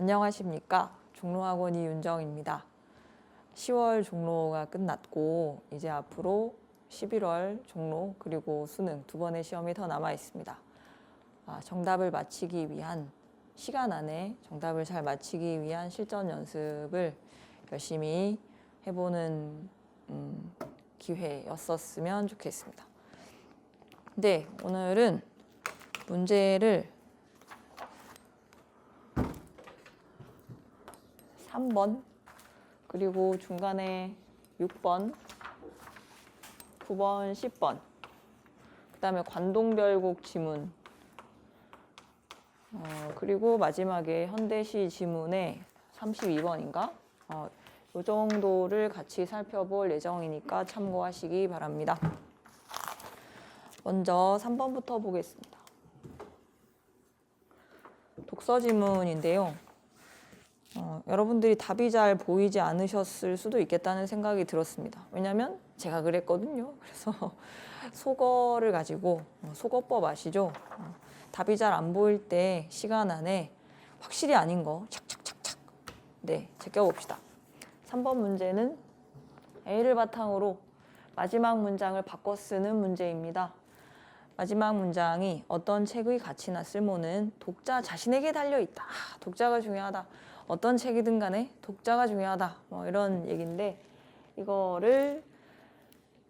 안녕하십니까. 종로학원 이윤정입니다. 10월 종로가 끝났고 이제 앞으로 11월 종로 그리고 수능 두 번의 시험이 더 남아 있습니다. 정답을 맞히기 위한 시간 안에 정답을 잘 맞히기 위한 실전 연습을 열심히 해보는 기회였었으면 좋겠습니다. 네, 오늘은 문제를 3번 그리고 중간에 6번, 9번, 10번 그 다음에 관동별곡 지문 그리고 마지막에 현대시 지문의 32번인가? 이 정도를 같이 살펴볼 예정이니까 참고하시기 바랍니다. 먼저 3번부터 보겠습니다. 독서 지문인데요. 여러분들이 답이 잘 보이지 않으셨을 수도 있겠다는 생각이 들었습니다. 왜냐하면 제가 그랬거든요. 그래서 속어를 가지고 속어법 아시죠? 답이 잘 안 보일 때 시간 안에 확실히 아닌 거 착착착착 제껴봅시다. 3번 문제는 A를 바탕으로 마지막 문장을 바꿔 쓰는 문제입니다. 마지막 문장이 어떤 책의 가치나 쓸모는 독자 자신에게 달려있다. 독자가 중요하다. 어떤 책이든 간에 독자가 중요하다. 이런 얘기인데 이거를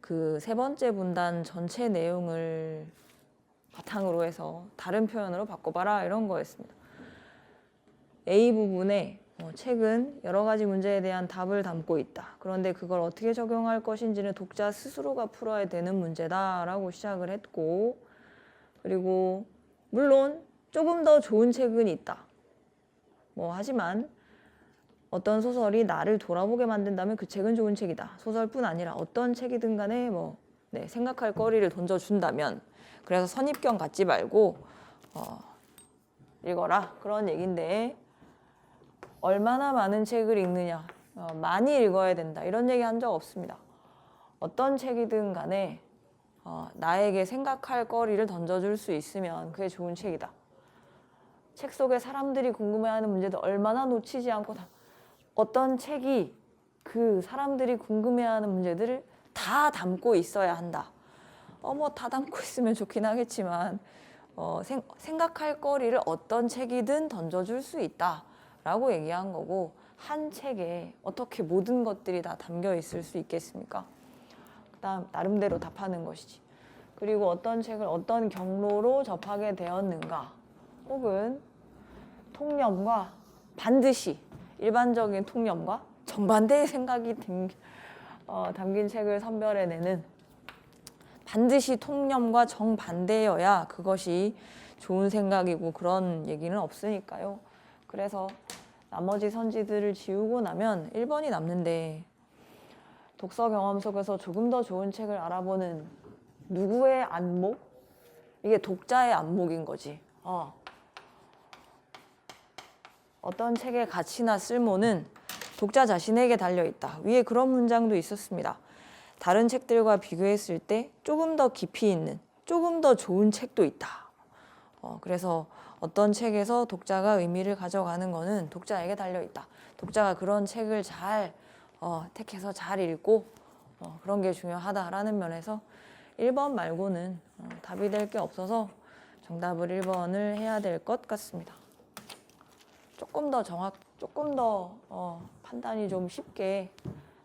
그 세 번째 문단 전체 내용을 바탕으로 해서 다른 표현으로 바꿔봐라 이런 거였습니다. A 부분에 책은 여러 가지 문제에 대한 답을 담고 있다. 그런데 그걸 어떻게 적용할 것인지는 독자 스스로가 풀어야 되는 문제다라고 시작을 했고, 그리고 물론 조금 더 좋은 책은 있다. 하지만 어떤 소설이 나를 돌아보게 만든다면 그 책은 좋은 책이다. 소설뿐 아니라 어떤 책이든 간에 생각할 거리를 던져준다면, 그래서 선입견 갖지 말고 읽어라 그런 얘기인데, 얼마나 많은 책을 읽느냐, 많이 읽어야 된다 이런 얘기 한 적 없습니다. 어떤 책이든 간에 나에게 생각할 거리를 던져줄 수 있으면 그게 좋은 책이다. 책 속에 사람들이 궁금해하는 문제도 얼마나 놓치지 않고 어떤 책이 그 사람들이 궁금해하는 문제들을 다 담고 있어야 한다. 다 담고 있으면 좋긴 하겠지만 생각할 거리를 어떤 책이든 던져줄 수 있다 라고 얘기한 거고, 한 책에 어떻게 모든 것들이 다 담겨 있을 수 있겠습니까? 그다음 나름대로 답하는 것이지. 그리고 어떤 책을 어떤 경로로 접하게 되었는가, 혹은 통념과 반드시 일반적인 통념과 정반대의 생각이 담긴 책을 선별해내는, 반드시 통념과 정반대여야 그것이 좋은 생각이고 그런 얘기는 없으니까요. 그래서 나머지 선지들을 지우고 나면 1번이 남는데, 독서 경험 속에서 조금 더 좋은 책을 알아보는 누구의 안목? 이게 독자의 안목인 거지. 어떤 책의 가치나 쓸모는 독자 자신에게 달려있다. 위에 그런 문장도 있었습니다. 다른 책들과 비교했을 때 조금 더 깊이 있는, 조금 더 좋은 책도 있다. 그래서 어떤 책에서 독자가 의미를 가져가는 거는 독자에게 달려있다. 독자가 그런 책을 잘 택해서 잘 읽고 그런 게 중요하다라는 면에서 1번 말고는 답이 될 게 없어서 정답을 1번을 해야 될 것 같습니다. 조금 더 판단이 좀 쉽게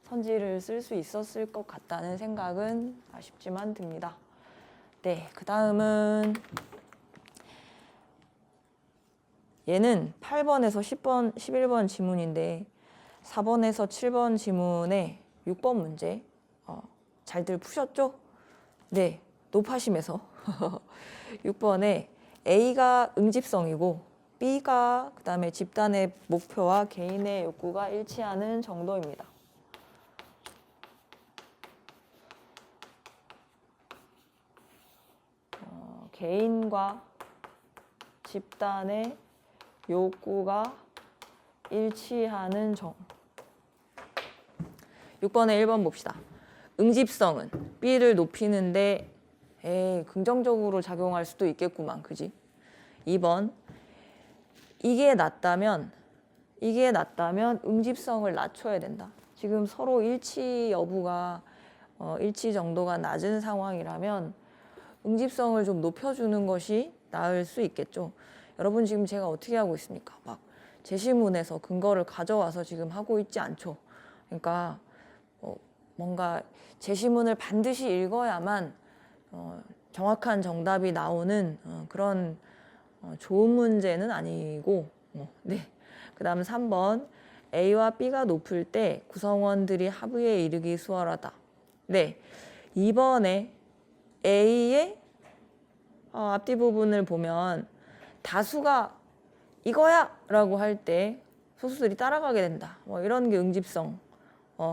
선지를 쓸 수 있었을 것 같다는 생각은 아쉽지만 듭니다. 네, 그 다음은 얘는 8번에서 10번, 11번 지문인데 4번에서 7번 지문의 6번 문제 잘들 푸셨죠? 네, 높아심에서 6번에 A가 응집성이고 B가 그 다음에 집단의 목표와 개인의 욕구가 일치하는 정도입니다. 개인과 집단의 욕구가 일치하는 6번에 1번 봅시다. 응집성은 B를 높이는데 긍정적으로 작용할 수도 있겠구만, 그지? 2번, 이게 낫다면 이게 낮다면 응집성을 낮춰야 된다. 지금 서로 일치 여부가 일치 정도가 낮은 상황이라면 응집성을 좀 높여주는 것이 나을 수 있겠죠. 여러분 지금 제가 어떻게 하고 있습니까? 막 제시문에서 근거를 가져와서 지금 하고 있지 않죠. 그러니까 뭔가 제시문을 반드시 읽어야만 정확한 정답이 나오는 그런 좋은 문제는 아니고 네. 그 다음 3번 A와 B가 높을 때 구성원들이 합의에 이르기 수월하다. 네, 이번에 A의 앞뒤 부분을 보면 다수가 이거야! 라고 할 때 소수들이 따라가게 된다. 뭐 이런 게 응집성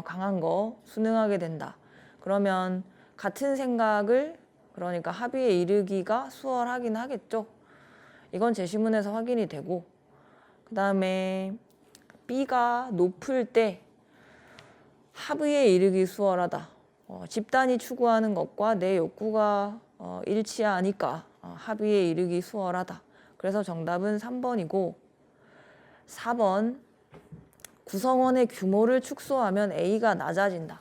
강한 거 순응하게 된다. 그러면 같은 생각을 그러니까 합의에 이르기가 수월하긴 하겠죠. 이건 제시문에서 확인이 되고 그 다음에 B가 높을 때 합의에 이르기 수월하다. 집단이 추구하는 것과 내 욕구가 일치하니까 합의에 이르기 수월하다. 그래서 정답은 3번이고 4번 구성원의 규모를 축소하면 A가 낮아진다.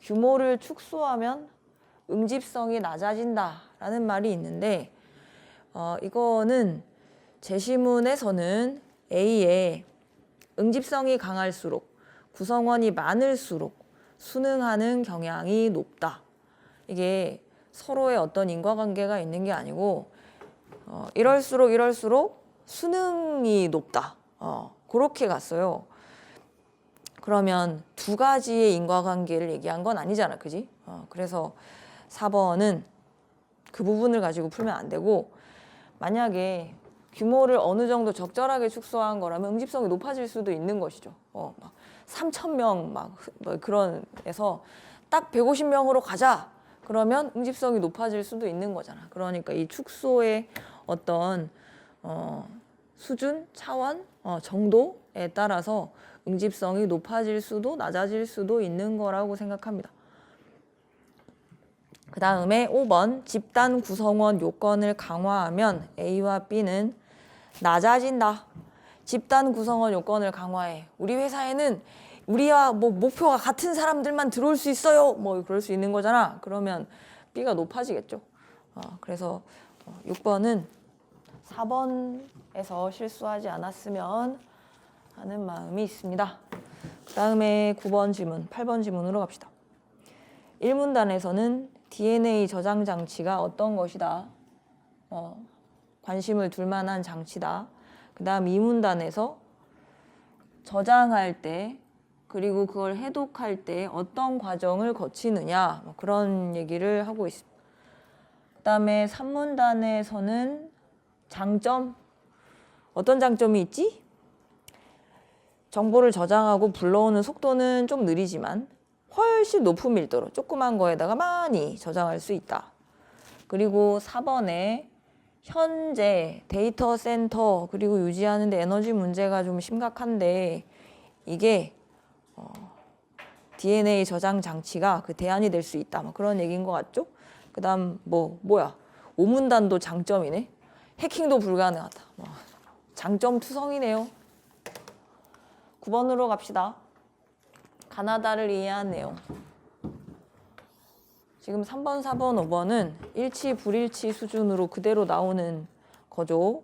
규모를 축소하면 응집성이 낮아진다라는 말이 있는데 이거는 제시문에서는 A의 응집성이 강할수록 구성원이 많을수록 순응하는 경향이 높다. 이게 서로의 어떤 인과관계가 있는 게 아니고 이럴수록 순응이 높다. 그렇게 갔어요. 그러면 두 가지의 인과관계를 얘기한 건 아니잖아, 그지? 그래서 4번은 그 부분을 가지고 풀면 안 되고 만약에 규모를 어느 정도 적절하게 축소한 거라면 응집성이 높아질 수도 있는 것이죠. 막 3,000명 막 그런 에서 딱 150명으로 가자. 그러면 응집성이 높아질 수도 있는 거잖아. 그러니까 이 축소의 어떤 수준, 차원, 정도에 따라서 응집성이 높아질 수도 낮아질 수도 있는 거라고 생각합니다. 그 다음에 5번 집단 구성원 요건을 강화하면 A와 B는 낮아진다. 집단 구성원 요건을 강화해. 우리 회사에는 우리와 뭐 목표가 같은 사람들만 들어올 수 있어요. 뭐 그럴 수 있는 거잖아. 그러면 B가 높아지겠죠. 그래서 6번은 4번에서 실수하지 않았으면 하는 마음이 있습니다. 그 다음에 9번 지문, 8번 지문으로 갑시다. 1문단에서는 DNA 저장 장치가 어떤 것이다. 관심을 둘 만한 장치다. 그 다음 2문단에서 저장할 때 그리고 그걸 해독할 때 어떤 과정을 거치느냐 그런 얘기를 하고 있습니다. 그 다음에 3문단에서는 장점, 어떤 장점이 있지? 정보를 저장하고 불러오는 속도는 좀 느리지만 훨씬 높은 밀도로 조그만 거에다가 많이 저장할 수 있다. 그리고 4번에 현재 데이터 센터 그리고 유지하는데 에너지 문제가 좀 심각한데 이게 DNA 저장 장치가 그 대안이 될 수 있다. 뭐 그런 얘기인 것 같죠? 그 다음 뭐야 5문단도 장점이네. 해킹도 불가능하다. 장점 투성이네요. 9번으로 갑시다. 가나다를 이해한 내용. 지금 3번, 4번, 5번은 일치, 불일치 수준으로 그대로 나오는 거죠.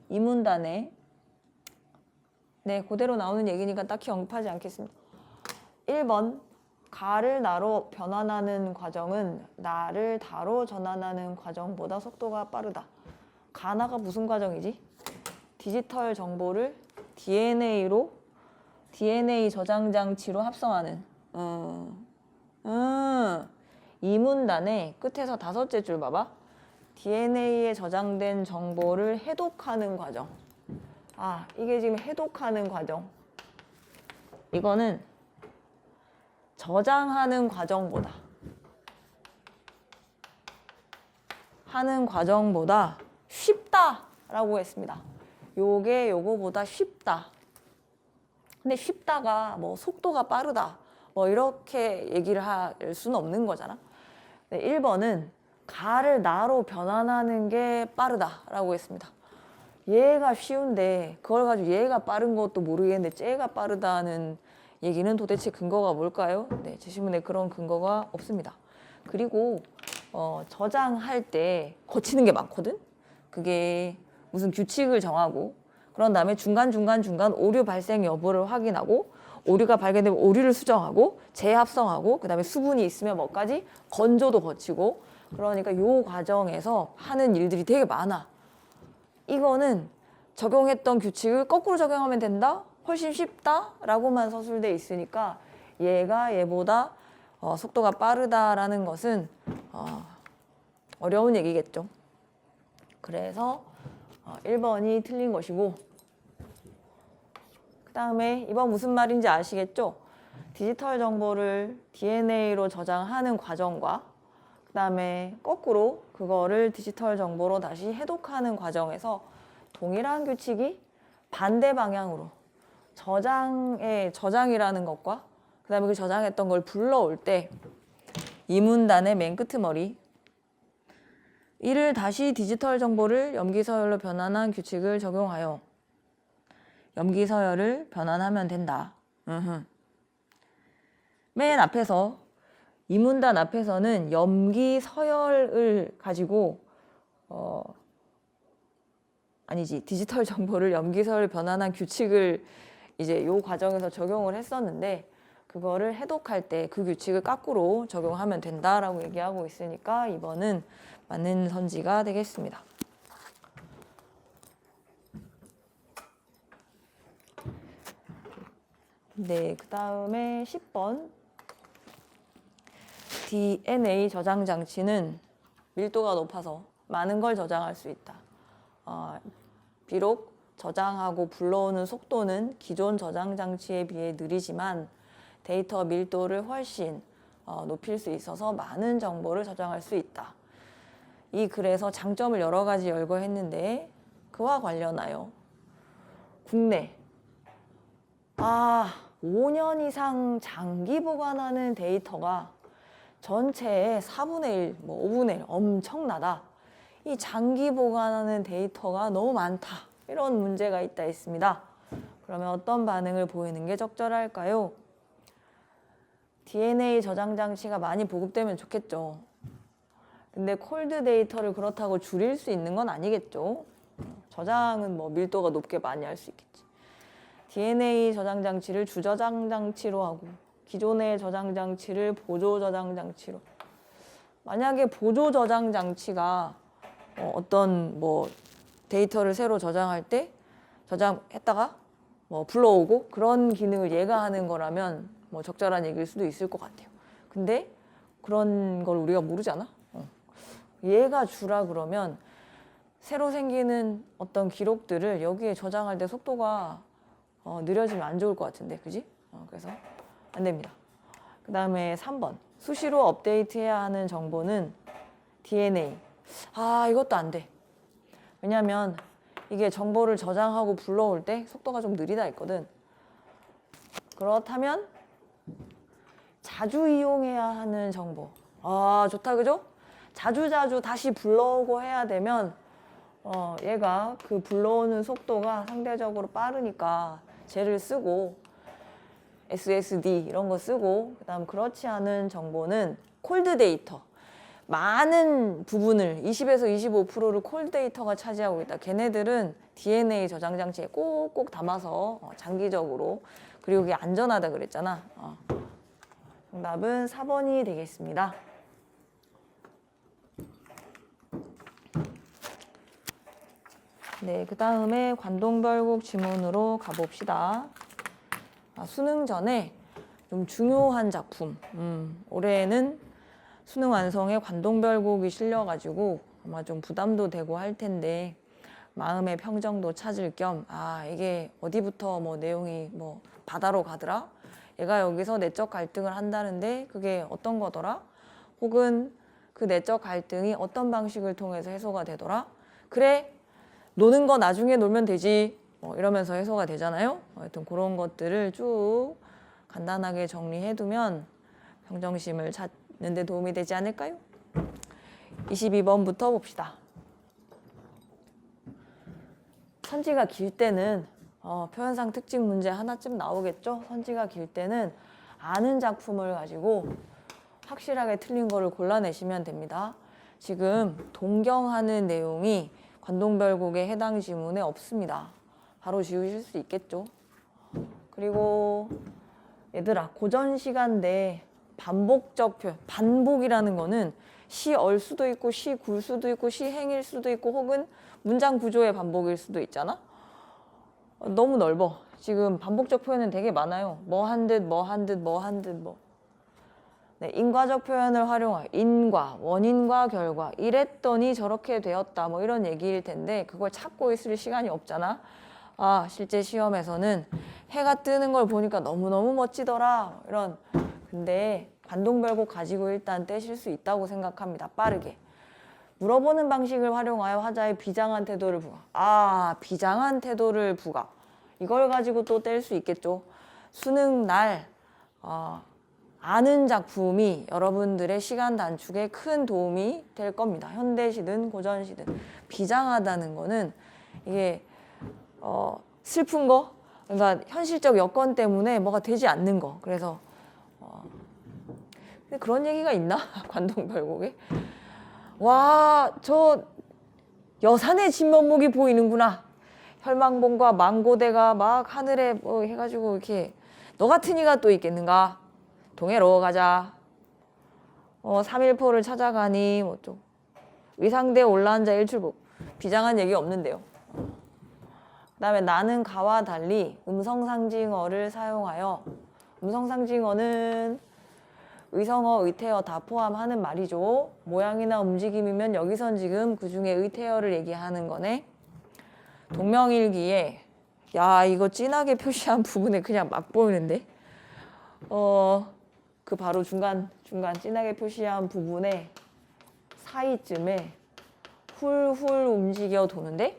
이 문단에 그대로 나오는 얘기니까 딱히 언급하지 않겠습니다. 1번, 가를 나로 변환하는 과정은 나를 다로 전환하는 과정보다 속도가 빠르다. 가나가 무슨 과정이지? 디지털 정보를 DNA로 DNA 저장 장치로 합성하는 이 문단의 끝에서 5째 줄 봐봐. DNA에 저장된 정보를 해독하는 과정. 이게 지금 해독하는 과정. 이거는 저장하는 과정보다 쉽다라고 했습니다. 요게 요거보다 쉽다. 근데 쉽다가 속도가 빠르다. 이렇게 얘기를 할 수는 없는 거잖아. 1번은 가를 나로 변환하는 게 빠르다라고 했습니다. 얘가 쉬운데 그걸 가지고 얘가 빠른 것도 모르겠는데 쟤가 빠르다는 얘기는 도대체 근거가 뭘까요? 네, 제 신문에 그런 근거가 없습니다. 그리고 저장할 때 거치는 게 많거든? 그게 무슨 규칙을 정하고 그런 다음에 중간 오류 발생 여부를 확인하고 오류가 발견되면 오류를 수정하고 재합성하고 그 다음에 수분이 있으면 뭐까지 건조도 거치고 그러니까 요 과정에서 하는 일들이 되게 많아. 이거는 적용했던 규칙을 거꾸로 적용하면 된다? 훨씬 쉽다라고만 서술돼 있으니까 얘가 얘보다 속도가 빠르다라는 것은 어려운 얘기겠죠. 그래서 1번이 틀린 것이고 그 다음에 이번 무슨 말인지 아시겠죠? 디지털 정보를 DNA로 저장하는 과정과 그 다음에 거꾸로 그거를 디지털 정보로 다시 해독하는 과정에서 동일한 규칙이 반대 방향으로 저장이라는 것과 그 다음에 그 저장했던 걸 불러올 때 이 문단의 맨 끄트머리 이를 다시 디지털 정보를 염기서열로 변환한 규칙을 적용하여 염기서열을 변환하면 된다. 맨 앞에서 이 문단 앞에서는 염기서열을 가지고 디지털 정보를 염기서열 변환한 규칙을 이제 요 과정에서 적용을 했었는데 그거를 해독할 때 그 규칙을 거꾸로 적용하면 된다라고 얘기하고 있으니까 이번은 맞는 선지가 되겠습니다. 네, 그 다음에 10번 DNA 저장 장치는 밀도가 높아서 많은 걸 저장할 수 있다. 비록 저장하고 불러오는 속도는 기존 저장 장치에 비해 느리지만 데이터 밀도를 훨씬 높일 수 있어서 많은 정보를 저장할 수 있다. 이 글에서 장점을 여러 가지 열거했는데 그와 관련하여 국내 5년 이상 장기 보관하는 데이터가 전체의 4분의 1, 5분의 1 엄청나다. 이 장기 보관하는 데이터가 너무 많다. 이런 문제가 있다 했습니다. 그러면 어떤 반응을 보이는 게 적절할까요? DNA 저장 장치가 많이 보급되면 좋겠죠. 근데 콜드 데이터를 그렇다고 줄일 수 있는 건 아니겠죠. 저장은 뭐 밀도가 높게 많이 할 수 있겠지. DNA 저장 장치를 주저장 장치로 하고 기존의 저장 장치를 보조 저장 장치로. 만약에 보조 저장 장치가 어떤 뭐 데이터를 새로 저장할 때 저장했다가 뭐 불러오고 그런 기능을 얘가 하는 거라면 뭐 적절한 얘기일 수도 있을 것 같아요. 근데 그런 걸 우리가 모르잖아. 얘가 주라 그러면 새로 생기는 어떤 기록들을 여기에 저장할 때 속도가 느려지면 안 좋을 것 같은데, 그지? 그래서 안 됩니다. 그 다음에 3번 수시로 업데이트해야 하는 정보는 DNA. 이것도 안 돼. 왜냐면 이게 정보를 저장하고 불러올 때 속도가 좀 느리다 했거든. 그렇다면 자주 이용해야 하는 정보. 좋다, 그죠? 자주자주 다시 불러오고 해야 되면 얘가 그 불러오는 속도가 상대적으로 빠르니까 쟤를 쓰고 SSD 이런 거 쓰고 그다음 그렇지 않은 정보는 콜드 데이터. 많은 부분을 20에서 25%를 콜드 데이터가 차지하고 있다. 걔네들은 DNA 저장 장치에 꼭꼭 담아서 장기적으로 그리고 그게 안전하다 그랬잖아. 정답은 4번이 되겠습니다. 네, 그 다음에 관동별곡 지문으로 가봅시다. 수능 전에 좀 중요한 작품. 올해는 수능 완성에 관동별곡이 실려가지고 아마 좀 부담도 되고 할 텐데 마음의 평정도 찾을 겸 이게 어디부터 뭐 내용이 뭐 바다로 가더라? 얘가 여기서 내적 갈등을 한다는데 그게 어떤 거더라? 혹은 그 내적 갈등이 어떤 방식을 통해서 해소가 되더라? 그래, 노는 거 나중에 놀면 되지. 이러면서 해소가 되잖아요. 하여튼 그런 것들을 쭉 간단하게 정리해두면 평정심을 찾는 데 도움이 되지 않을까요? 22번부터 봅시다. 선지가 길 때는 표현상 특징 문제 하나쯤 나오겠죠. 선지가 길 때는 아는 작품을 가지고 확실하게 틀린 거를 골라내시면 됩니다. 지금 동경하는 내용이 관동별곡에 해당 지문에 없습니다. 바로 지우실 수 있겠죠. 그리고 얘들아, 고전 시간 내에 반복적 표현, 반복이라는 거는 시얼 수도 있고 시굴 수도 있고 시행일 수도 있고 혹은 문장 구조의 반복일 수도 있잖아. 너무 넓어. 지금 반복적 표현은 되게 많아요. 뭐 한 듯, 뭐 한 듯, 뭐 한 듯, 뭐. 네, 인과적 표현을 활용하여 인과, 원인과 결과, 이랬더니 저렇게 되었다, 뭐 이런 얘기일 텐데 그걸 찾고 있을 시간이 없잖아. 아, 실제 시험에서는 해가 뜨는 걸 보니까 너무너무 멋지더라, 이런. 근데 관동별곡 가지고 일단 떼실 수 있다고 생각합니다. 빠르게. 물어보는 방식을 활용하여 화자의 비장한 태도를 부각. 아, 비장한 태도를 부각. 이걸 가지고 또 뗄 수 있겠죠. 수능 날 아는 작품이 여러분들의 시간 단축에 큰 도움이 될 겁니다. 현대시든 고전시든. 비장하다는 거는 이게 슬픈 거, 그러니까 현실적 여건 때문에 뭐가 되지 않는 거. 그래서 근데 그런 얘기가 있나? 관동별곡에. 와, 저 여산의 진면목이 보이는구나. 혈망봉과 망고대가 막 하늘에 뭐 해가지고 이렇게. 너 같은 이가 또 있겠는가? 동해로 가자. 3.1포를 찾아가니 뭐 좀 위상대에 올라앉아 일출복. 비장한 얘기 없는데요. 그 다음에 나는 가와 달리 음성상징어를 사용하여. 음성상징어는 의성어, 의태어 다 포함하는 말이죠. 모양이나 움직임이면 여기선 지금 그중에 의태어를 얘기하는 거네. 동명일기에 야, 이거 진하게 표시한 부분에 그냥 막 보이는데 그 바로 중간 진하게 표시한 부분에 사이쯤에 훌훌 움직여 도는데,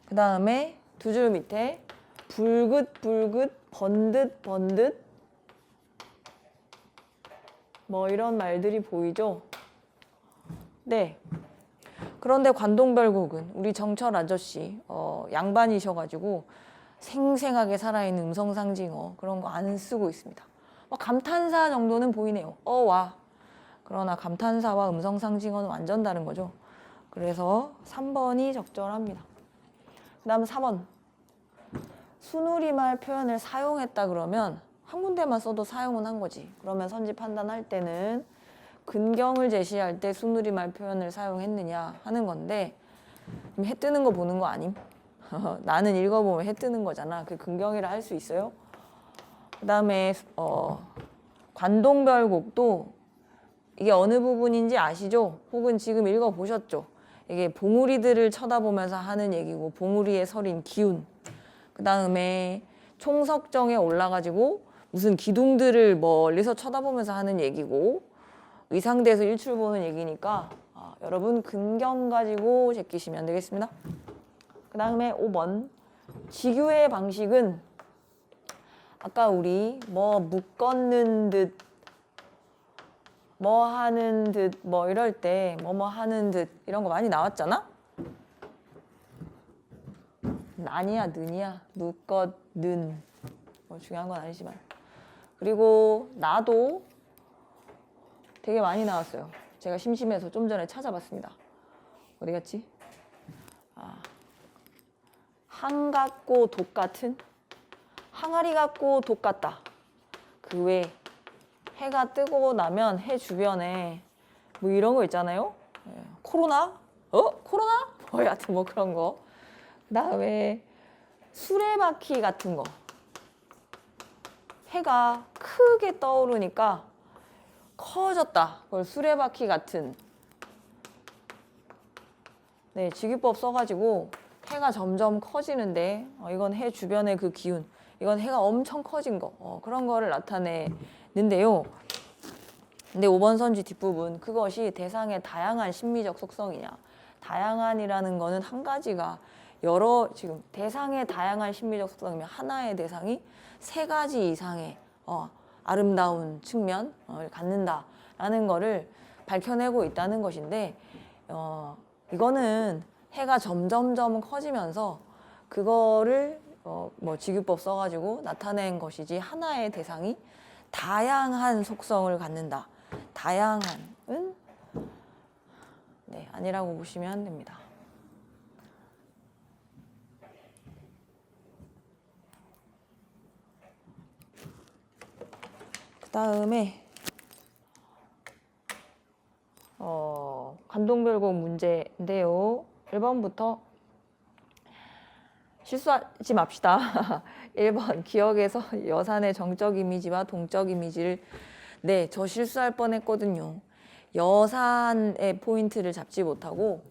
그 다음에 두 줄 밑에 불긋불긋 번듯번듯 뭐 이런 말들이 보이죠. 네. 그런데 관동별곡은 우리 정철 아저씨 양반이셔가지고 생생하게 살아있는 음성상징어 그런 거 안 쓰고 있습니다. 감탄사 정도는 보이네요. 와. 그러나 감탄사와 음성상징어는 완전 다른 거죠. 그래서 3번이 적절합니다. 그 다음 4번. 순우리말 표현을 사용했다 그러면 한 군데만 써도 사용은 한 거지. 그러면 선지 판단할 때는 근경을 제시할 때 순우리말 표현을 사용했느냐 하는 건데, 해 뜨는 거 보는 거 아님? 나는 읽어보면 해 뜨는 거잖아. 그 근경이라 할 수 있어요? 그 다음에 관동별곡도 이게 어느 부분인지 아시죠? 혹은 지금 읽어보셨죠? 이게 봉우리들을 쳐다보면서 하는 얘기고, 봉우리에 서린 기운. 그 다음에 총석정에 올라가지고 무슨 기둥들을 멀리서 쳐다보면서 하는 얘기고, 의상대에서 일출 보는 얘기니까 여러분 근경 가지고 제끼시면 되겠습니다. 그 다음에 5번. 지규의 방식은 아까 우리 뭐 묶었는 듯, 뭐 하는 듯, 뭐 이럴 때 뭐 하는 듯 이런 거 많이 나왔잖아? 아니야, 는이야. 묶었는. 뭐 중요한 건 아니지만. 그리고 나도 되게 많이 나왔어요. 제가 심심해서 좀 전에 찾아봤습니다. 어디 갔지? 항 같고 독 같은? 항아리 같고 독 같다. 그 외에 해가 뜨고 나면 해 주변에 뭐 이런 거 있잖아요. 코로나? 코로나? 여하튼 뭐 그런 거. 그 다음에 수레바퀴 같은 거. 해가 크게 떠오르니까 커졌다. 그걸 수레바퀴 같은. 네, 직유법 써가지고 해가 점점 커지는데 이건 해 주변의 그 기운. 이건 해가 엄청 커진 거. 그런 거를 나타내는데요. 근데 5번 선지 뒷부분, 그것이 대상의 다양한 심미적 속성이냐. 다양한이라는 거는 한 가지가 지금 대상의 다양한 심미적 속성이면 하나의 대상이 세 가지 이상의 아름다운 측면을 갖는다라는 거를 밝혀내고 있다는 것인데, 이거는 해가 점점점 커지면서 그거를 뭐 직유법 써가지고 나타낸 것이지 하나의 대상이 다양한 속성을 갖는다. 다양한은 네, 아니라고 보시면 됩니다. 그 다음에 관동별곡 문제인데요. 1번부터 실수하지 맙시다. 1번 기억에서 여산의 정적 이미지와 동적 이미지를 네, 저 실수할 뻔했거든요. 여산의 포인트를 잡지 못하고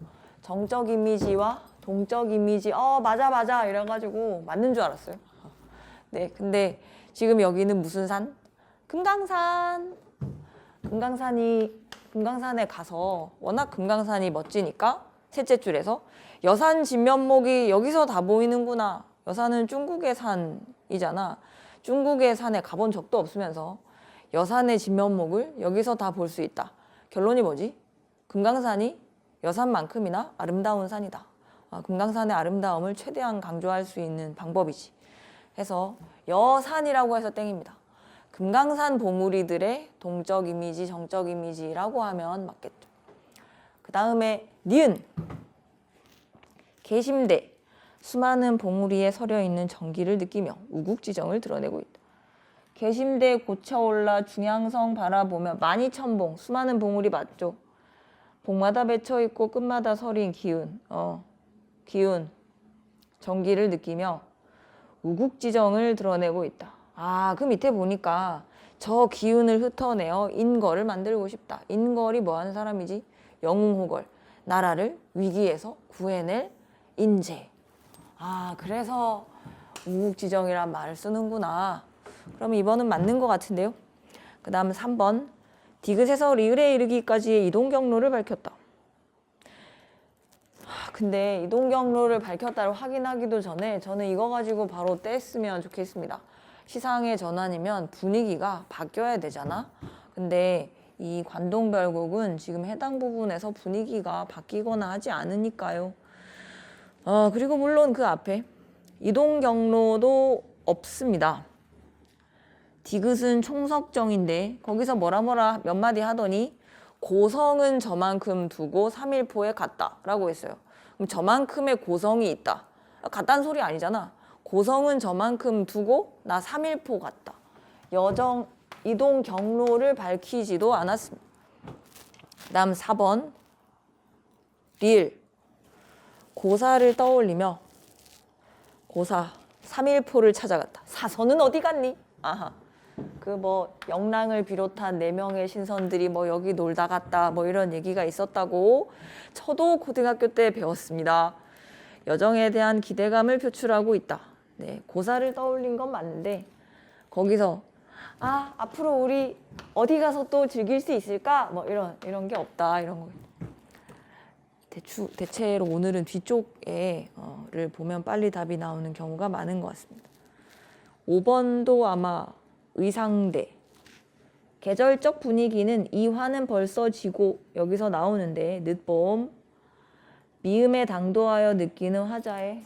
정적 이미지와 동적 이미지 맞아 이래가지고 맞는 줄 알았어요. 네, 근데 지금 여기는 무슨 산? 금강산. 금강산에 가서 워낙 금강산이 멋지니까 셋째 줄에서 여산 진면목이 여기서 다 보이는구나. 여산은 중국의 산이잖아. 중국의 산에 가본 적도 없으면서 여산의 진면목을 여기서 다 볼 수 있다. 결론이 뭐지? 금강산이 여산만큼이나 아름다운 산이다. 금강산의 아름다움을 최대한 강조할 수 있는 방법이지. 해서 여산이라고 해서 땡입니다. 금강산 봉우리들의 동적 이미지, 정적 이미지라고 하면 맞겠죠. 그 다음에 니은. 계심대. 수많은 봉우리에 서려 있는 정기를 느끼며 우국지정을 드러내고 있다. 계심대 고차올라 중양성 바라보며 만이천봉. 수많은 봉우리 맞죠? 봉마다 맺혀 있고 끝마다 서린 기운. 기운. 정기를 느끼며 우국지정을 드러내고 있다. 그 밑에 보니까 저 기운을 흩어내어 인걸을 만들고 싶다. 인걸이 뭐 하는 사람이지? 영웅호걸. 나라를 위기에서 구해낼 인재. 그래서 우국지정이란 말을 쓰는구나. 그럼 2번은 맞는 것 같은데요. 그 다음 3번. 디귿에서 리을에 이르기까지의 이동 경로를 밝혔다. 근데 이동 경로를 밝혔다를 확인하기도 전에 저는 이거 가지고 바로 뗐으면 좋겠습니다. 시상의 전환이면 분위기가 바뀌어야 되잖아. 근데 이 관동별곡은 지금 해당 부분에서 분위기가 바뀌거나 하지 않으니까요. 그리고 물론 그 앞에 이동 경로도 없습니다. 디귿은 총석정인데 거기서 뭐라 몇 마디 하더니 고성은 저만큼 두고 3일포에 갔다 라고 했어요. 그럼 저만큼의 고성이 있다. 같다는 소리 아니잖아. 고성은 저만큼 두고 나 3일포 갔다. 여정 이동 경로를 밝히지도 않았습니다. 그 다음 4번. 리을. 고사를 떠올리며 고사 3일포를 찾아갔다. 사선은 어디 갔니? 그 영랑을 비롯한 4명의 신선들이 여기 놀다 갔다 이런 얘기가 있었다고 저도 고등학교 때 배웠습니다. 여정에 대한 기대감을 표출하고 있다. 네, 고사를 떠올린 건 맞는데 거기서 앞으로 우리 어디 가서 또 즐길 수 있을까? 이런 게 없다. 이런 거. 대체로 오늘은 뒤쪽에를 보면 빨리 답이 나오는 경우가 많은 것 같습니다. 5번도 아마 의상대. 계절적 분위기는 이 화는 벌써 지고 여기서 나오는데 늦봄. 미음에 당도하여 느끼는 화자의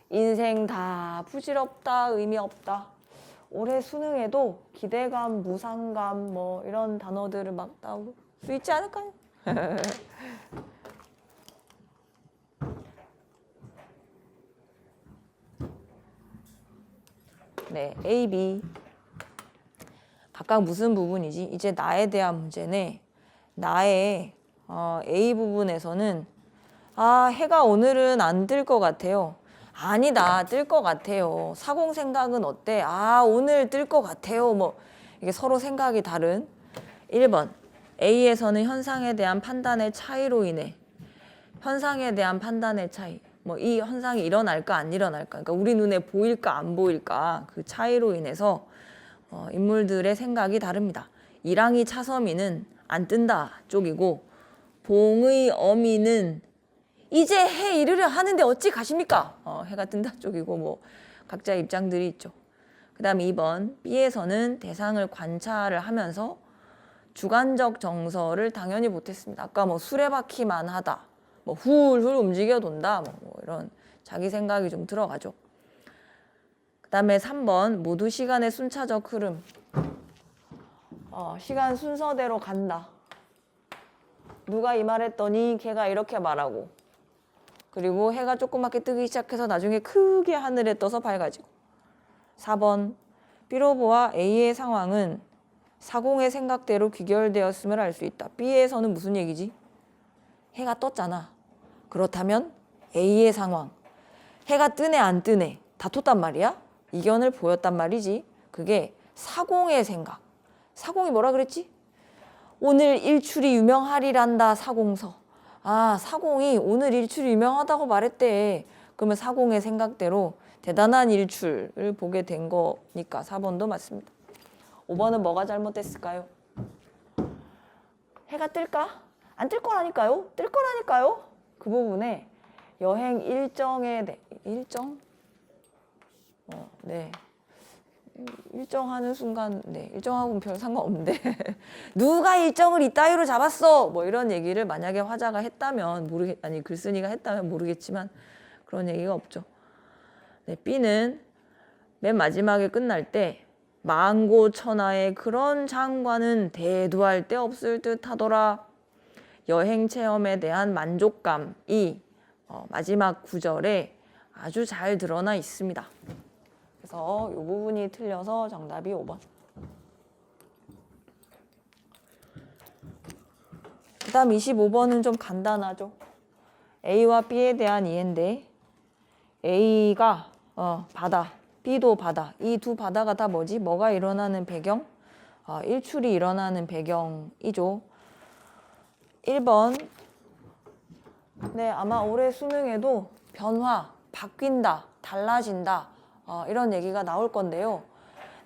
인생 다 부질없다, 의미 없다. 올해 수능에도 기대감, 무상감 이런 단어들을 막 나올 수 있지 않을까요? 네, A, B. 각각 무슨 부분이지? 이제 나에 대한 문제네. 나의 A 부분에서는 해가 오늘은 안 뜰 것 같아요. 아니다, 뜰 것 같아요. 사공 생각은 어때? 오늘 뜰 것 같아요. 이게 서로 생각이 다른. 1번. A에서는 현상에 대한 판단의 차이로 인해 현상에 대한 판단의 차이. 이 현상이 일어날까 안 일어날까. 그러니까 우리 눈에 보일까 안 보일까. 그 차이로 인해서 인물들의 생각이 다릅니다. 이랑이 차서미는 안 뜬다 쪽이고 봉의 어미는 이제 해 이르려 하는데 어찌 가십니까? 해가 뜬다 쪽이고 각자 입장들이 있죠. 그 다음 2번. B에서는 대상을 관찰을 하면서 주관적 정서를 당연히 못했습니다. 아까 수레바퀴만 하다. 훌훌 움직여 돈다. 이런 자기 생각이 좀 들어가죠. 그 다음에 3번 모두 시간의 순차적 흐름. 시간 순서대로 간다. 누가 이 말했더니 걔가 이렇게 말하고, 그리고 해가 조그맣게 뜨기 시작해서 나중에 크게 하늘에 떠서 밝아지고. 4번 B로보와 A의 상황은 사공의 생각대로 귀결되었음을 알 수 있다. B에서는 무슨 얘기지? 해가 떴잖아. 그렇다면 A의 상황, 해가 뜨네 안 뜨네 다퉜단 말이야. 이견을 보였단 말이지. 그게 사공의 생각. 사공이 뭐라 그랬지? 오늘 일출이 유명하리란다 사공서. 아, 사공이 오늘 일출이 유명하다고 말했대. 그러면 사공의 생각대로 대단한 일출을 보게 된 거니까 4번도 맞습니다. 5번은 뭐가 잘못됐을까요? 해가 뜰까? 안 뜰 거라니까요? 뜰 거라니까요? 그 부분에 여행 일정에 대해 네. 일정하는 순간, 네, 일정하고는 별 상관없는데 누가 일정을 이따위로 잡았어? 뭐 이런 얘기를 만약에 화자가 했다면 글쓴이가 했다면 모르겠지만 그런 얘기가 없죠. 네, B는 맨 마지막에 끝날 때 만고천하의 그런 장관은 대두할 데 없을 듯 하더라. 여행 체험에 대한 만족감이 마지막 구절에 아주 잘 드러나 있습니다. 그래서 이 부분이 틀려서 정답이 5번. 그 다음 25번은 좀 간단하죠. A와 B에 대한 이해인데 A가 바다, B도 바다. 이 두 바다가 다 뭐지? 뭐가 일어나는 배경? 일출이 일어나는 배경이죠. 1번. 네, 아마 올해 수능에도 변화, 바뀐다, 달라진다 이런 얘기가 나올 건데요.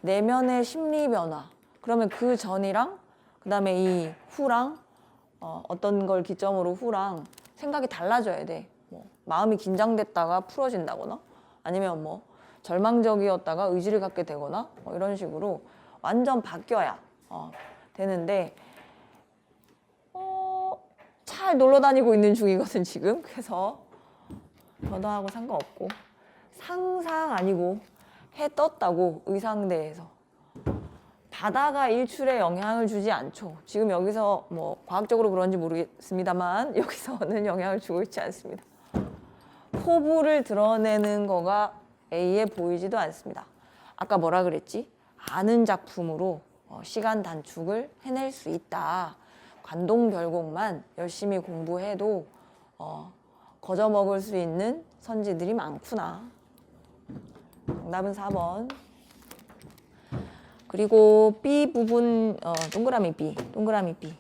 내면의 심리 변화. 그러면 그 전이랑 그 다음에 이 후랑 어떤 걸 기점으로 후랑 생각이 달라져야 돼. 뭐 마음이 긴장됐다가 풀어진다거나 아니면 뭐 절망적이었다가 의지를 갖게 되거나 뭐 이런 식으로 완전 바뀌어야 되는데 잘 놀러 다니고 있는 중이거든 지금. 그래서 변화하고 상관없고 상상 아니고 해 떴다고 의상대에서 바다가 일출에 영향을 주지 않죠. 지금 여기서 뭐 과학적으로 그런지 모르겠습니다만 여기서는 영향을 주고 있지 않습니다. 포부를 드러내는 거가 A에 보이지도 않습니다. 아까 뭐라 그랬지? 아는 작품으로 시간 단축을 해낼 수 있다. 관동별곡만 열심히 공부해도 거저먹을 수 있는 선지들이 많구나. 정답은 4번. 그리고 B 부분 동그라미 B.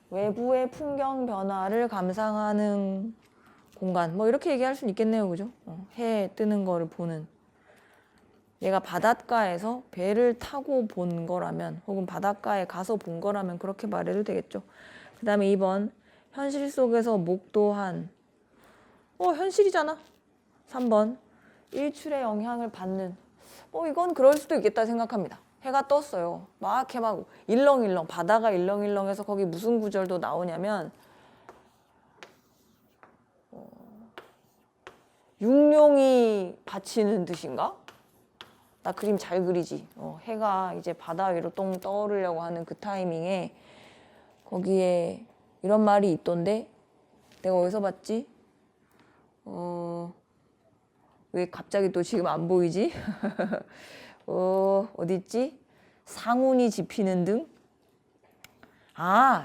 외부의 풍경 변화를 감상하는 공간. 뭐 이렇게 얘기할 수는 있겠네요. 그죠? 해 뜨는 거를 보는. 내가 바닷가에서 배를 타고 본 거라면 혹은 바닷가에 가서 본 거라면 그렇게 말해도 되겠죠. 그 다음에 2번. 현실 속에서 목도한. 현실이잖아. 3번. 일출의 영향을 받는. 이건 그럴 수도 있겠다 생각합니다. 해가 떴어요. 막 일렁일렁 바다가 일렁일렁해서 거기 무슨 구절도 나오냐면 육룡이 받치는 듯인가? 나 그림 잘 그리지. 해가 이제 바다 위로 똥 떠오르려고 하는 그 타이밍에 거기에 이런 말이 있던데 내가 어디서 봤지? 왜 갑자기 또 지금 안 보이지? 어디 있지? 상운이 지피는 등?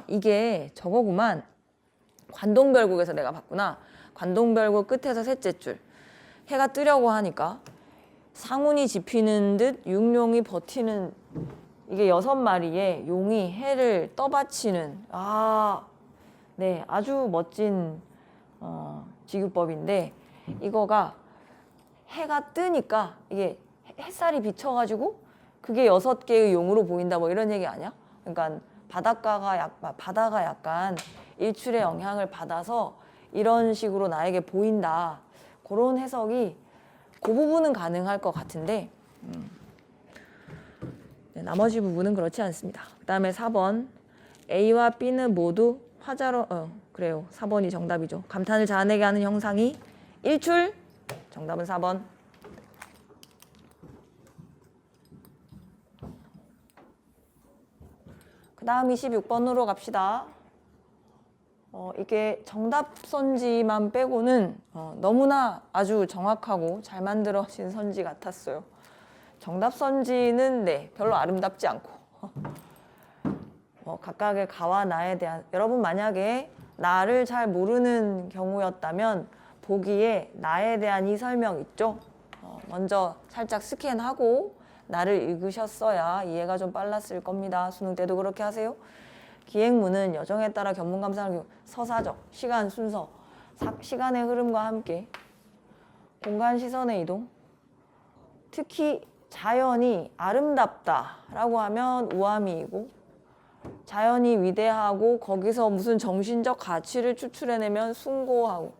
이게 저거구만. 관동별곡에서 내가 봤구나. 관동별곡 끝에서 셋째 줄. 해가 뜨려고 하니까 상운이 지피는 듯 육룡이 버티는. 이게 6마리의 용이 해를 떠받치는. 네, 아주 멋진 직유법인데 이거가 해가 뜨니까 이게 햇살이 비쳐가지고 그게 6개의 용으로 보인다 뭐 이런 얘기 아니야? 그러니까 바다가 약간 일출의 영향을 받아서 이런 식으로 나에게 보인다. 그런 해석이 그 부분은 가능할 것 같은데 네, 나머지 부분은 그렇지 않습니다. 그 다음에 4번. A와 B는 모두 화자로 그래요. 4번이 정답이죠. 감탄을 자아내게 하는 형상이 일출. 정답은 4번. 그 다음 26번으로 갑시다. 이게 정답 선지만 빼고는 너무나 아주 정확하고 잘 만들어진 선지 같았어요. 정답 선지는 네, 별로 아름답지 않고 각각의 가와 나에 대한, 여러분 만약에 나를 잘 모르는 경우였다면 보기에 나에 대한 이 설명 있죠? 먼저 살짝 스캔하고 나를 읽으셨어야 이해가 좀 빨랐을 겁니다. 수능 때도 그렇게 하세요. 기행문은 여정에 따라 견문 감상을 서사적, 시간 순서, 시간의 흐름과 함께 공간 시선의 이동, 특히 자연이 아름답다라고 하면 우아미이고, 자연이 위대하고 거기서 무슨 정신적 가치를 추출해내면 숭고하고,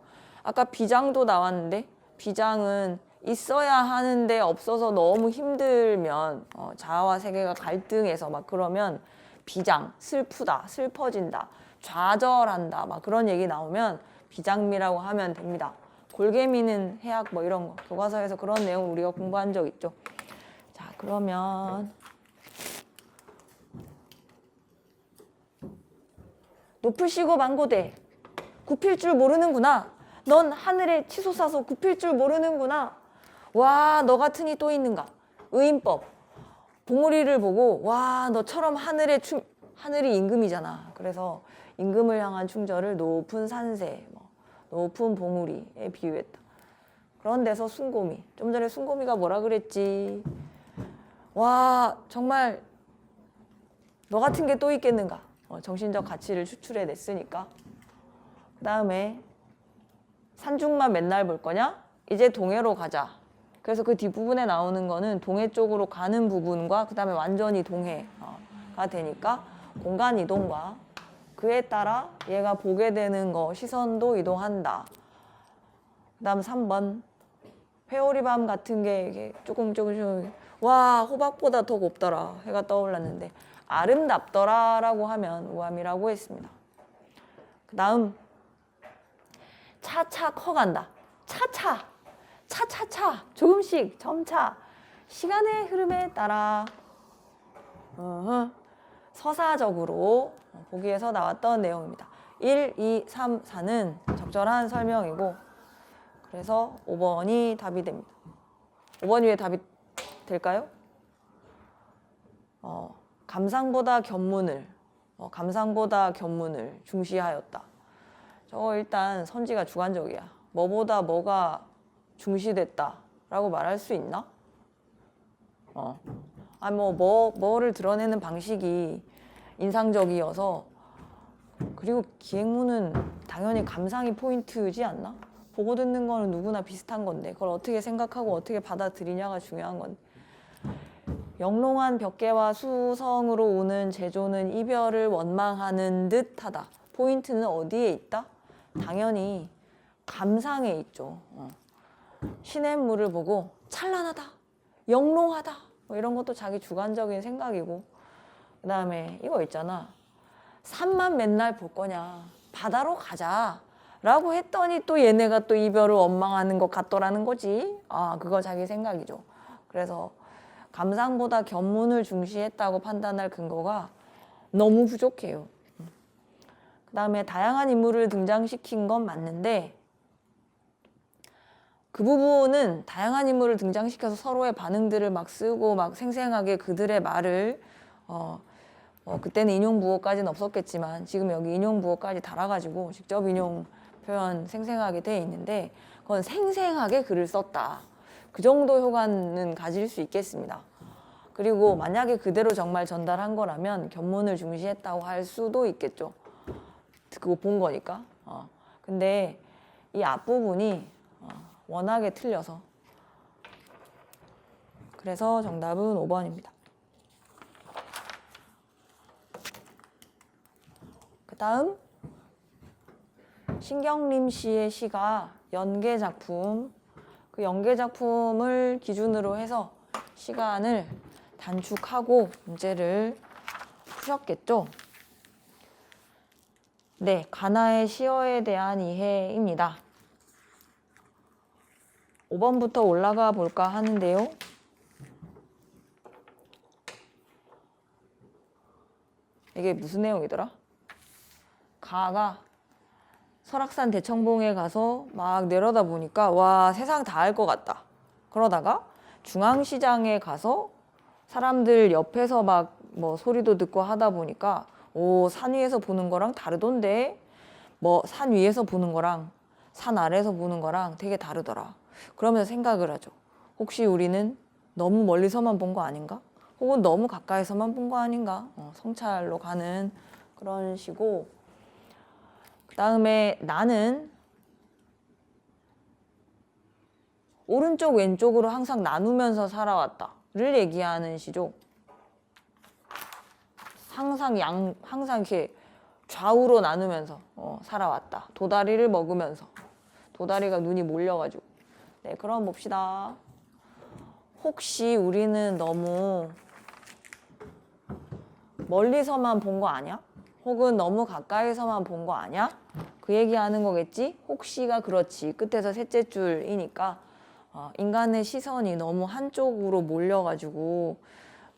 아까 비장도 나왔는데 비장은 있어야 하는데 없어서 너무 힘들면 자아와 세계가 갈등해서 막 그러면 비장, 슬프다, 슬퍼진다, 좌절한다 막 그런 얘기 나오면 비장미라고 하면 됩니다. 골개미는 해악 뭐 이런 거 교과서에서 그런 내용 우리가 공부한 적 있죠. 자, 그러면 높으시고 망고대 굽힐 줄 모르는구나. 넌 하늘에 치솟아서 굽힐 줄 모르는구나. 와, 너 같으니 또 있는가. 의인법. 봉우리를 보고 와, 너처럼 하늘이 임금이잖아. 그래서 임금을 향한 충절을 높은 산새, 높은 봉우리에 비유했다. 그런 데서 순고미. 좀 전에 순고미가 뭐라 그랬지? 와, 정말 너 같은 게 또 있겠는가. 정신적 가치를 추출해냈으니까. 그 다음에 산중만 맨날 볼 거냐? 이제 동해로 가자. 그래서 그 뒷부분에 나오는 거는 동해 쪽으로 가는 부분과 그 다음에 완전히 동해가 되니까 공간 이동과 그에 따라 얘가 보게 되는 거 시선도 이동한다. 그 다음 3번 회오리밤 같은 게 이게 조금 와, 호박보다 더 곱더라 해가 떠올랐는데 아름답더라 라고 하면 우암이라고 했습니다. 그 다음 차차 커간다. 차차차 조금씩 점차 시간의 흐름에 따라 서사적으로 보기에서 나왔던 내용입니다. 1, 2, 3, 4는 적절한 설명이고 그래서 5번이 답이 됩니다. 5번이 왜 답이 될까요? 감상보다 견문을 중시하였다. 저거 일단 선지가 주관적이야. 뭐보다 뭐가 중시됐다라고 말할 수 있나? 뭐를 드러내는 방식이 인상적이어서. 그리고 기행문은 당연히 감상이 포인트지 않나? 보고 듣는 거는 누구나 비슷한 건데 그걸 어떻게 생각하고 어떻게 받아들이냐가 중요한 건데. 영롱한 벽계와 수성으로 오는 제조는 이별을 원망하는 듯하다. 포인트는 어디에 있다? 당연히 감상에 있죠. 시냇물을 보고 찬란하다, 영롱하다 뭐 이런 것도 자기 주관적인 생각이고. 그 다음에 이거 있잖아. 산만 맨날 볼 거냐, 바다로 가자 라고 했더니 또 얘네가 또 이별을 원망하는 것 같더라는 거지. 그거 자기 생각이죠. 그래서 감상보다 견문을 중시했다고 판단할 근거가 너무 부족해요. 그 다음에 다양한 인물을 등장시킨 건 맞는데 그 부분은 다양한 인물을 등장시켜서 서로의 반응들을 막 쓰고 막 생생하게 그들의 말을 그때는 인용부호까지는 없었겠지만 지금 여기 인용부호까지 달아가지고 직접 인용 표현 생생하게 돼 있는데 그건 생생하게 글을 썼다. 그 정도 효과는 가질 수 있겠습니다. 그리고 만약에 그대로 정말 전달한 거라면 견문을 중시했다고 할 수도 있겠죠. 그거 본 거니까. 근데 이 앞부분이 워낙에 틀려서. 그래서 정답은 5번입니다. 그 다음 신경림 씨의 시가 연계작품. 그 연계작품을 기준으로 해서 시간을 단축하고 문제를 푸셨겠죠? 네, 가나의 시어에 대한 이해입니다. 5번부터 올라가 볼까 하는데요. 이게 무슨 내용이더라? 가가 설악산 대청봉에 가서 막 내려다 보니까 와, 세상 다 알 것 같다. 그러다가 중앙시장에 가서 사람들 옆에서 막 뭐 소리도 듣고 하다 보니까 오, 산 위에서 보는 거랑 다르던데, 뭐 산 위에서 보는 거랑 산 아래에서 보는 거랑 되게 다르더라. 그러면서 생각을 하죠. 혹시 우리는 너무 멀리서만 본 거 아닌가? 혹은 너무 가까이서만 본 거 아닌가? 성찰로 가는 그런 시고, 그 다음에 나는 오른쪽 왼쪽으로 항상 나누면서 살아왔다를 얘기하는 시죠. 항상 이렇게 좌우로 나누면서 살아왔다. 도다리를 먹으면서. 도다리가 눈이 몰려가지고. 네, 그럼 봅시다. 혹시 우리는 너무 멀리서만 본 거 아니야? 혹은 너무 가까이서만 본 거 아니야? 그 얘기하는 거겠지? 혹시가 그렇지. 끝에서 셋째 줄이니까 인간의 시선이 너무 한쪽으로 몰려가지고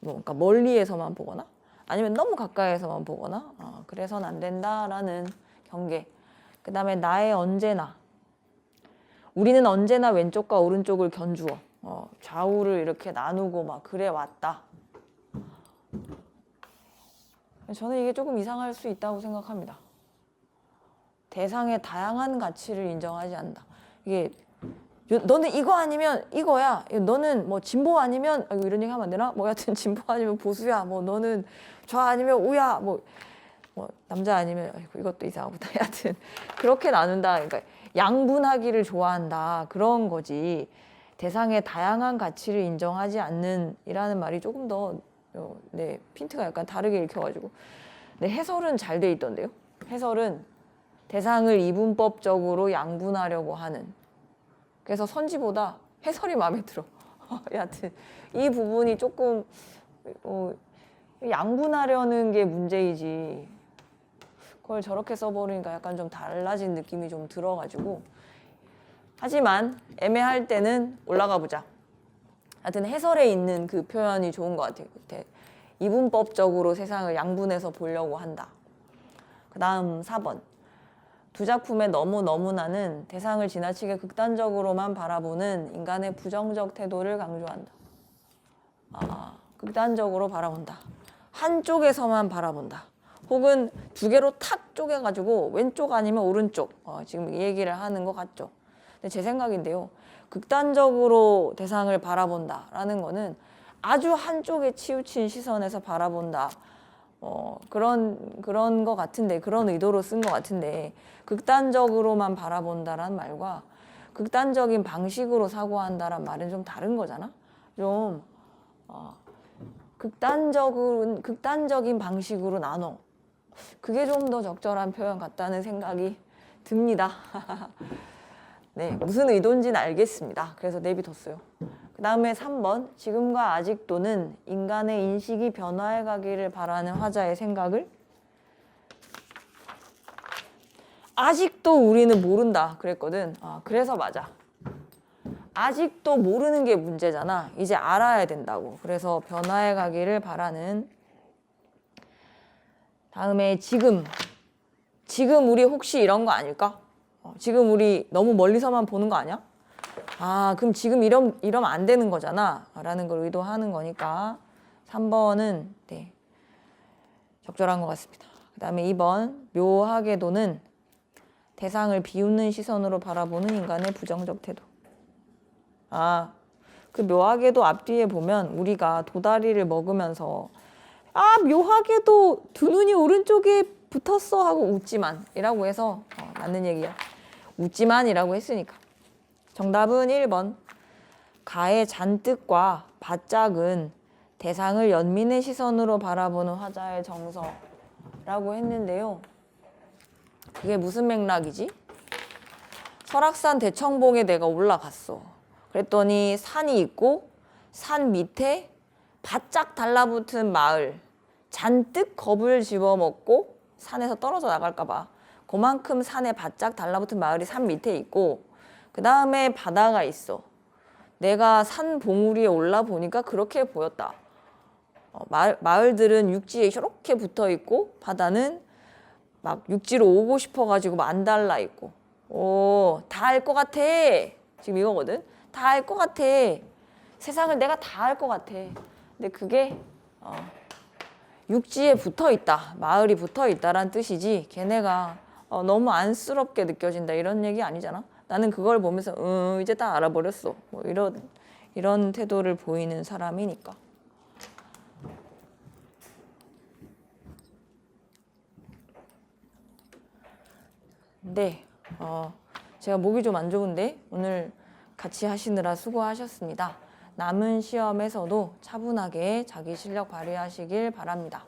그러니까 멀리에서만 보거나 아니면 너무 가까이에서만 보거나 그래서는 안 된다라는 경계. 그 다음에 나의 언제나. 우리는 언제나 왼쪽과 오른쪽을 견주어 좌우를 이렇게 나누고 막 그래 왔다. 저는 이게 조금 이상할 수 있다고 생각합니다. 대상의 다양한 가치를 인정하지 않는다. 이게 너는 이거 아니면 이거야. 너는 뭐 진보 아니면 이런 얘기 하면 안 되나? 뭐 여하튼 진보 아니면 보수야. 뭐 너는 좌 아니면 우야. 뭐 남자 아니면 이것도 이상하다. 여하튼 그렇게 나눈다. 그러니까 양분하기를 좋아한다. 그런 거지. 대상의 다양한 가치를 인정하지 않는 이라는 말이 조금 더 네, 핀트가 약간 다르게 읽혀가지고. 네, 해설은 잘 돼 있던데요. 해설은 대상을 이분법적으로 양분하려고 하는. 그래서 선지보다 해설이 마음에 들어. 여하튼 이 부분이 조금 양분하려는 게 문제이지 그걸 저렇게 써버리니까 약간 좀 달라진 느낌이 좀 들어가지고 하지만 애매할 때는 올라가 보자. 하여튼 해설에 있는 그 표현이 좋은 것 같아요. 이분법적으로 세상을 양분해서 보려고 한다. 그 다음 4번. 두 작품의 너무나는 대상을 지나치게 극단적으로만 바라보는 인간의 부정적 태도를 강조한다. 극단적으로 바라본다. 한쪽에서만 바라본다. 혹은 두 개로 탁 쪼개가지고 왼쪽 아니면 오른쪽. 지금 이 얘기를 하는 것 같죠. 근데 제 생각인데요. 극단적으로 대상을 바라본다라는 거는 아주 한쪽에 치우친 시선에서 바라본다. 그런 거 같은데, 그런 의도로 쓴 것 같은데, 극단적으로만 바라본다란 말과 극단적인 방식으로 사고한다란 말은 좀 다른 거잖아? 좀, 극단적인 방식으로 나눠. 그게 좀 더 적절한 표현 같다는 생각이 듭니다. 네, 무슨 의도인지는 알겠습니다. 그래서 내비뒀어요. 그 다음에 3번. 지금과 아직도는 인간의 인식이 변화해 가기를 바라는 화자의 생각을 아직도 우리는 모른다 그랬거든. 그래서 맞아. 아직도 모르는 게 문제잖아. 이제 알아야 된다고. 그래서 변화해 가기를 바라는. 다음에 지금 우리 혹시 이런 거 아닐까? 지금 우리 너무 멀리서만 보는 거 아니야? 그럼 지금 이러면 안 되는 거잖아 라는 걸 의도하는 거니까 3번은 네, 적절한 것 같습니다. 그 다음에 2번. 묘하게도는 대상을 비웃는 시선으로 바라보는 인간의 부정적 태도. 그 묘하게도 앞뒤에 보면 우리가 도다리를 먹으면서 묘하게도 두 눈이 오른쪽에 붙었어 하고 웃지만 이라고 해서 맞는 얘기야. 웃지만이라고 했으니까. 정답은 1번. 가의 잔뜻과 바짝은 대상을 연민의 시선으로 바라보는 화자의 정서라고 했는데요. 그게 무슨 맥락이지? 설악산 대청봉에 내가 올라갔어. 그랬더니 산이 있고 산 밑에 바짝 달라붙은 마을, 잔뜩 겁을 집어먹고 산에서 떨어져 나갈까 봐 그만큼 산에 바짝 달라붙은 마을이 산 밑에 있고 그 다음에 바다가 있어. 내가 산 봉우리에 올라 보니까 그렇게 보였다. 마을들은 육지에 이렇게 붙어 있고 바다는 막 육지로 오고 싶어가지고 막 안 달라 있고. 다 알 것 같아. 지금 이거거든. 다 알 것 같아. 세상을 내가 다 알 것 같아. 근데 그게 육지에 붙어 있다. 마을이 붙어 있다란 뜻이지. 걔네가 너무 안쓰럽게 느껴진다 이런 얘기 아니잖아. 나는 그걸 보면서 이제 다 알아버렸어. 뭐 이런 태도를 보이는 사람이니까. 네, 제가 목이 좀 안 좋은데 오늘 같이 하시느라 수고하셨습니다. 남은 시험에서도 차분하게 자기 실력 발휘하시길 바랍니다.